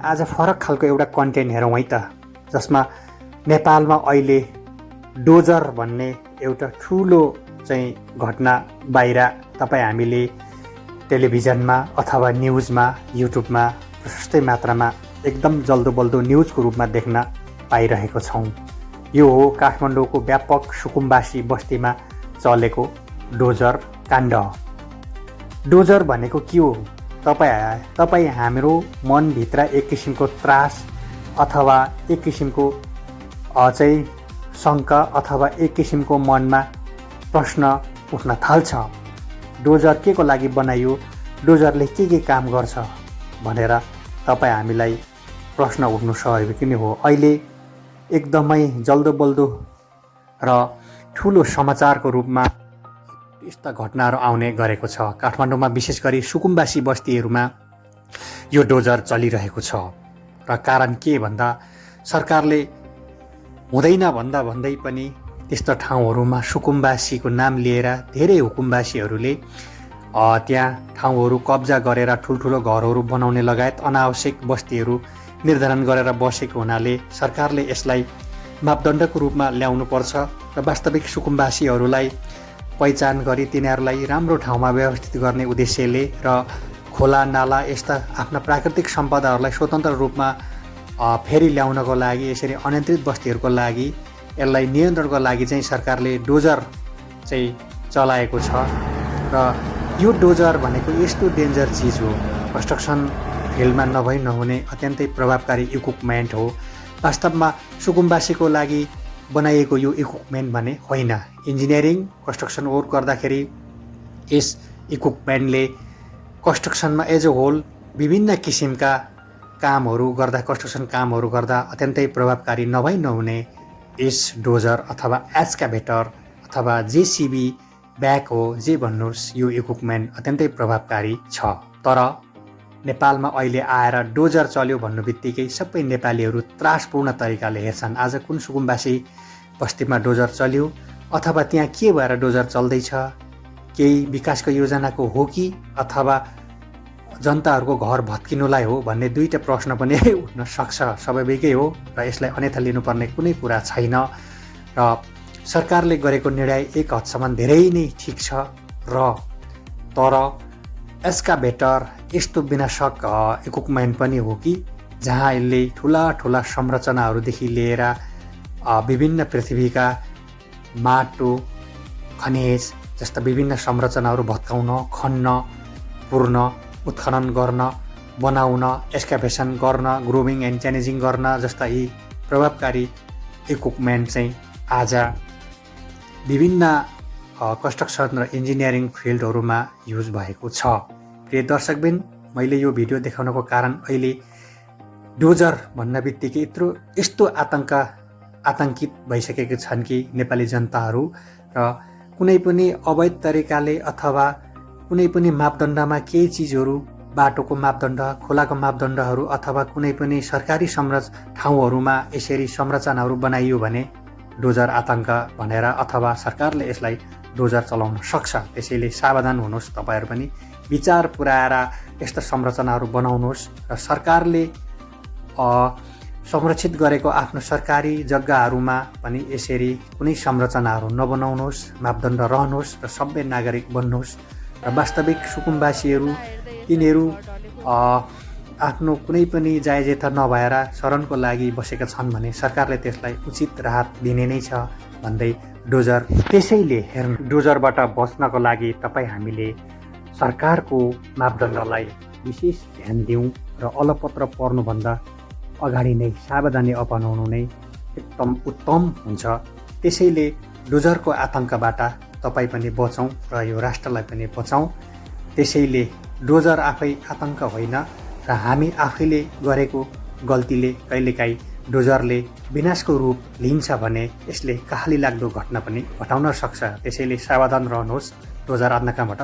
आज फरक खालको एउटा कन्टेन्ट हेरौँ है त, जसमा नेपालमा अहिले डोजर भन्ने एउटा ठुलो चाहिँ घटना बाहिर हामीले टेलिभिजनमा अथवा न्युजमा युट्युबमा प्रशस्तै मात्रामा एकदम जल्दोबल्दो न्युजको रूपमा देख्न पाइरहेको छौँ। यो हो काठमाडौँको व्यापक सुकुम्बासी बस्तीमा चलेको डोजर काण्ड। डोजर भनेको के हो? तपाईँ हाम्रो मनभित्र एक किसिमको त्रास अथवा एक किसिमको चाहिँ शङ्का अथवा एक किसिमको मनमा प्रश्न उठ्न थाल्छ। डोजर के को लागि बनाइयो, डोजरले के काम गर्छ भनेर तपाईँ हामीलाई प्रश्न उठ्नु स्वाभाविक नै हो। अहिले एकदमै जल्दोबल्दो र ठुलो समाचारको रूपमा यस्ता घटनाहरू आउने गरेको छ। काठमाडौँमा विशेष गरी सुकुम्बासी बस्तीहरूमा यो डोजर चलिरहेको छ र कारण के भन्दा सरकारले हुँदैन भन्दै पनि त्यस्ता ठाउँहरूमा सुकुम्बासीको नाम लिएर धेरै हुकुमबासीहरूले त्यहाँ ठाउँहरू कब्जा गरेर ठुल्ठुलो घरहरू बनाउने लगायत अनावश्यक बस्तीहरू निर्धारण गरेर बसेको हुनाले सरकारले यसलाई मापदण्डको रूपमा ल्याउनुपर्छ र वास्तविक सुकुम्बासीहरूलाई पहिचान गरी तिनीहरूलाई राम्रो ठाउँमा व्यवस्थित गर्ने उद्देश्यले र खोला नाला यस्ता आफ्ना प्राकृतिक सम्पदाहरूलाई स्वतन्त्र रूपमा फेरि ल्याउनको लागि यसरी अनियन्त्रित बस्तीहरूको लागि यसलाई नियन्त्रणको लागि चाहिँ सरकारले डोजर चाहिँ चलाएको छ। र यो डोजर भनेको यस्तो डेन्जर चिज हो, कन्स्ट्रक्सन फिल्डमा नहुने अत्यन्तै प्रभावकारी इक्विपमेन्ट हो। वास्तवमा सुकुम्बासीको लागि बनाइएको यो इक्विपमेन्ट भने होइन। इन्जिनियरिङ कन्स्ट्रक्सन वर्क गर्दाखेरि यस इक्विपमेन्टले कन्स्ट्रक्सनमा एज अ होल विभिन्न किसिमका कामहरू गर्दा कन्स्ट्रक्सन कामहरू गर्दा अत्यन्तै प्रभावकारी नहुने यस डोजर अथवा एक्सकाभेटर अथवा जेसिबी ब्याक हो जे भन्नुहोस्, यो इक्विपमेन्ट अत्यन्तै प्रभावकारी छ। तर नेपालमा अहिले आएर डोजर चल्यो भन्नु बित्तिकै सबै नेपालीहरू त्रासपूर्ण तरिकाले हेर्छन्। आज कुन सुकुम्बासी बस्तीमा डोजर चल्यो अथवा त्यहाँ के भएर डोजर चल्दैछ, केही विकासको योजनाको हो कि अथवा जनताहरूको घर भत्किनुलाई हो भन्ने दुईटा प्रश्न पनि उठ्न सक्छ, स्वाभाविकै हो र यसलाई अन्यथा लिनुपर्ने कुनै कुरा छैन। र सरकारले गरेको निर्णय एक हदसम्म धेरै नै ठिक छ र तर एक्सकाभेटर यस्तो विनाशक इक्विपमेन्ट पनि हो कि जहाँ यसले ठुला संरचनाहरूदेखि लिएर विभिन्न पृथ्वीका माटो खनिज जस्ता विभिन्न संरचनाहरू भत्काउन, खन्न, पुर्न, उत्खनन गर्न, बनाउन, एक्सकाभेसन गर्न, ग्रोविङ एन्ड च्यानेजिङ गर्न जस्ता यी प्रभावकारी इक्विपमेन्ट चाहिँ आज विभिन्न कन्स्ट्रक्सन र इन्जिनियरिङ फिल्डहरूमा युज भएको छ। प्रिय दर्शकबिन, मैले यो भिडियो देखाउनको कारण अहिले डोजर भन्न बित्तिकै यस्तो आतङ्कित भइसकेको छन् कि नेपाली जनताहरू र कुनै पनि अवैध तरिकाले अथवा कुनै पनि मापदण्डमा केही चिजहरू बाटोको मापदण्ड, खोलाको मापदण्डहरू अथवा कुनै पनि सरकारी ठाउँहरूमा यसरी संरचनाहरू बनाइयो भने डोजर आतङ्क भनेर अथवा सरकारले यसलाई डोजर चलाउन सक्छ। त्यसैले सावधान हुनुहोस्, तपाईँहरू पनि विचार पुर्याएर यस्ता संरचनाहरू बनाउनुहोस् र सरकारले संरक्षित गरेको आफ्नो सरकारी जग्गाहरूमा पनि यसरी कुनै संरचनाहरू नबनाउनुहोस्, मापदण्ड रहनुहोस् र सभ्य नागरिक बन्नुहोस्। र वास्तविक सुकुम्बासीहरू तिनीहरू आफ्नो कुनै पनि जायजेथा नभएर शरणको लागि बसेका छन् भने सरकारले त्यसलाई उचित राहत दिने नै छ भन्दै डोजर। त्यसैले डोजरबाट बच्नको लागि हामीले सरकारको मापदण्डलाई विशेष ध्यान दिउँ र अलपत्र पर्नुभन्दा अगाडि नै सावधानी अपनाउनु नै एकदम उत्तम हुन्छ। त्यसैले डोजरको आतङ्कबाट तपाईँ पनि बचौँ र यो राष्ट्रलाई पनि बचाउँ। त्यसैले डोजर आफै आतङ्क होइन र हामी आफैले गरेको गल्तीले कहिलेकाहीँ डोजरले विनाशको रूप लिन्छ भने यसले कहाली लाग्दो घटना पनि घटाउन सक्छ। त्यसैले सावधान रहनुहोस्, डोजर आतङ्कबाट